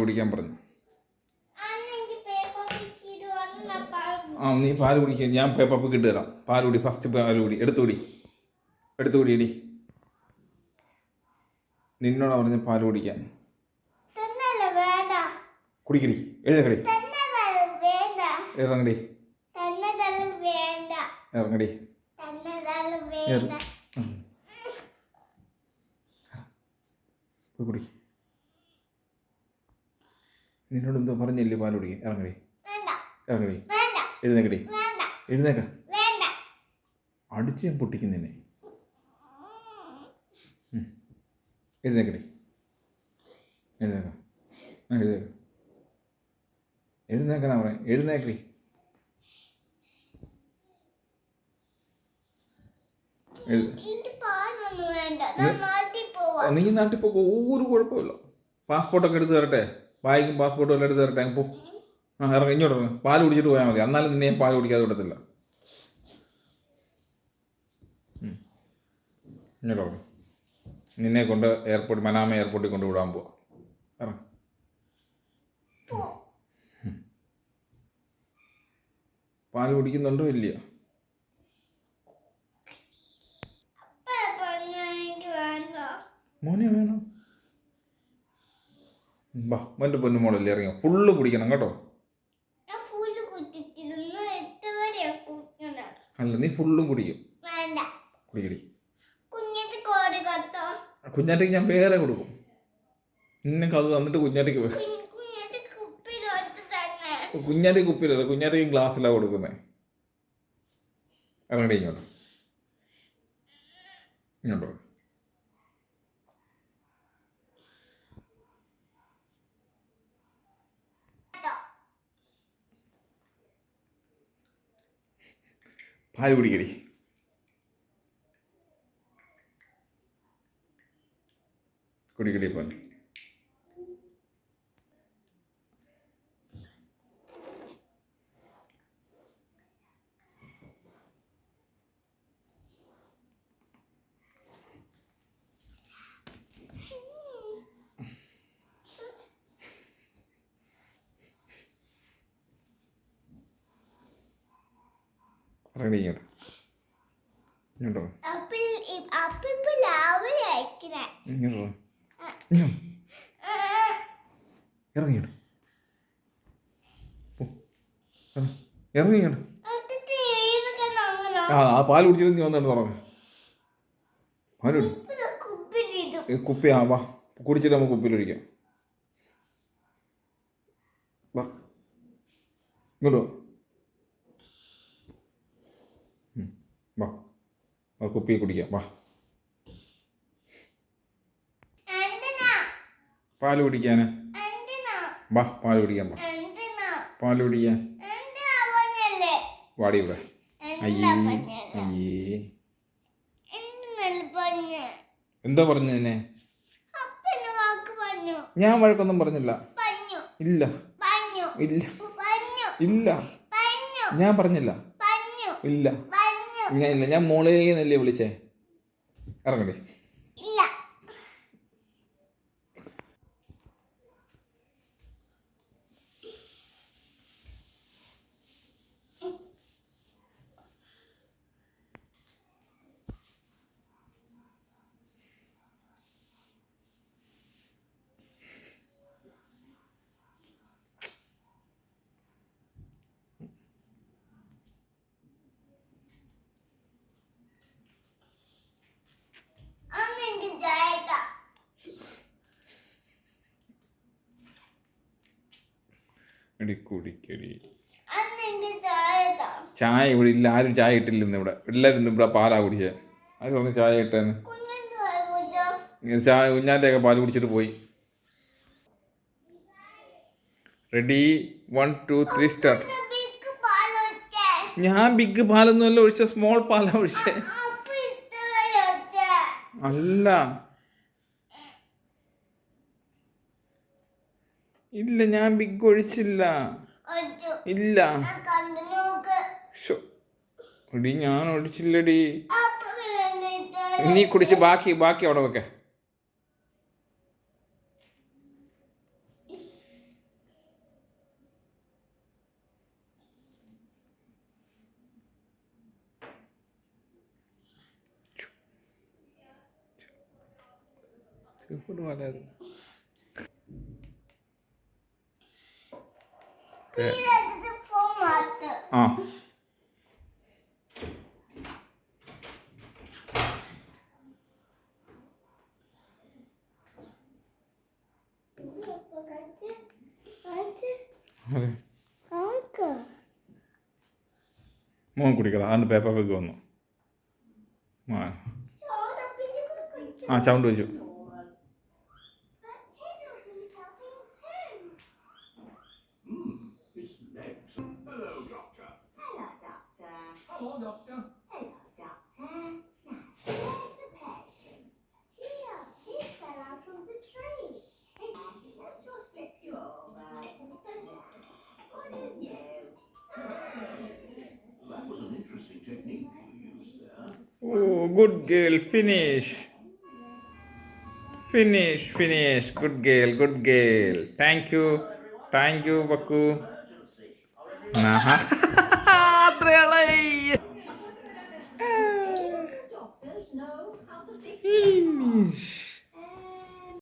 കുടിക്കാൻ പറഞ്ഞു. നീ പാല് കുടിക്കുക. ഞാൻ പപ്പക്ക് ഇട്ട് തരാം. പാല് കുടി, ഫസ്റ്റ് പാല് കുടി. എടുത്തു കുടിയടി. നിന്നോടാ പറഞ്ഞ പാല് കുടിക്കാൻ. കുടിക്കടി, എഴുന്നേക്കടി, ഇറങ്ങടി, ഇറങ്ങടി. കുടി. നിന്നോട് എന്തോ പറഞ്ഞില്ലേ പാല് കുടിക്കാൻ? ഇറങ്ങടി, ഇറങ്ങടി, എഴുന്നേക്കടി, എഴുന്നേക്ക. അടിച്ച് ഞാൻ പൊട്ടിക്കുന്നതിനെ. എഴുന്നേക്കടി, എഴുന്നേക്ക, എഴുന്നേക്കാനാ പറയാം. എഴുന്നേക്കടി. നീ നാട്ടിൽ പോ, ഒരു കുഴപ്പമില്ല. പാസ്പോർട്ടൊക്കെ എടുത്ത് തരട്ടെ? ബാഗും പാസ്പോർട്ടും എല്ലാം എടുത്ത് തരട്ടെ? പോ. ഇറങ്ങി, ഇങ്ങോട്ട് ഇറങ്ങി. പാല് കുടിച്ചിട്ട് പോയാൽ മതി. എന്നാലും നിന്നെ പാല് കുടിക്കാതെ വിടത്തില്ല. ഇങ്ങോട്ടോ, നിന്നെ കൊണ്ട് എയർപോർട്ട്, മനാമ എയർപോർട്ടിൽ കൊണ്ട് വിടാൻ പോവാ. ഇറങ്ങി. പാല് കുടിക്കുന്നുണ്ടോ ഇല്ലയോ? മോനെ വേണം. ബാ, മോൻ്റെ പൊന്നുമോളല്ലേ, ഇറങ്ങിയോ. ഫുള്ള് കുടിക്കണം കേട്ടോ. അല്ല, നീ ഫുള്ളും കുടിക്കും. കുടിക്കടി. കുഞ്ഞാറ്റയ്ക്ക് ഞാൻ വേറെ കൊടുക്കും. നിനക്ക് അത് തന്നിട്ട് കുഞ്ഞാറ്റയ്ക്ക് കുഞ്ഞാറ്റയ്ക്ക് കുപ്പിയിലല്ല, കുഞ്ഞാറ്റയ്ക്ക് ഗ്ലാസ്സിലാണ് കൊടുക്കുന്നത്. ഇറങ്ങടി ഇങ്ങോട്ട്, ഇങ്ങോട്ടോ. പാല് കുടിക്കടി. കുടിക്കടി പാല്. ഇറങ്ങടി ഇങ്ങോട്ട്, ഇങ്ങോട്ടോ. ഇറങ്ങിയോട്ട്, ഇറങ്ങിയോട്ട്. ആ പാല് കുടിച്ചിട്ട് നീ വന്നിട്ട് തുടങ്ങ. പാല് കുപ്പി. വാ, കുടിച്ചിട്ട് നമുക്ക് കുപ്പിയിലൊഴിക്കാം. വാ, ഇങ്ങോട്ടോ. വാ, കുപ്പി കുടിക്കാം. വാ, പാല് കുടിക്കാന്. വാ, പാല് കുടിക്കാൻ. വാ, പാല് കുടിക്കാൻ. വാടി ഇവിടെ. അയ്യേ, അയ്യേ. എന്തോ പറഞ്ഞു നിന്നെ? ഞാൻ വഴക്കൊന്നും പറഞ്ഞില്ല. ഇല്ല, ഇല്ല, ഇല്ല, ഞാൻ പറഞ്ഞില്ല. ഇല്ല, ഇല്ല, ഞാൻ മോളേ എന്നല്ലേ വിളിച്ചേ. ഇറങ്ങടി. കുടിക്കടി. ചായ ഇവിടെ ഇല്ല, ആരും ചായ ഇട്ടില്ലെന്ന്. ഇവിടെ എല്ലാവരും ഇവിടെ പാലാ കുടിച്ചത്. അത് പറഞ്ഞ് ചായ ഇട്ടേന്ന്. ചായ കുഞ്ഞാൻ്റെയൊക്കെ പാല് കുടിച്ചിട്ട് പോയി. Ready, 1 2 3 start. ഞാൻ ബിഗ് പാലൊന്നും അല്ല ഒഴിച്ച, സ്മോൾ പാലാ ഒഴിച്ചേ. അല്ല, ഇല്ല, ഞാൻ ബിഗ് ഒഴിച്ചില്ല. ഇല്ല, എടി ഞാൻ ഒഴിച്ചില്ലടി. നീ കുടിച്ച് ബാക്കി അവിടെ വെക്ക. ഇവിടെ വരാതെ. ആ അതെ മോൻ കുടിക്കണം അതുകൊണ്ട് പേപ്പർ വെക്ക് വന്നു. ആ സൗണ്ട് വെച്ചു. Hello, Doctor. Hello, Doctor. Hello, Doctor. Hello, Doctor. Now, where's the patient? Here, he fell out of the tree. Let's just flip you over. What is new? That was an interesting technique you used there. Oh, good girl. Finish. Finish. Good girl. Thank you, Baku. Aha. അത്രയാളായി. Doctors know how to fix Finish.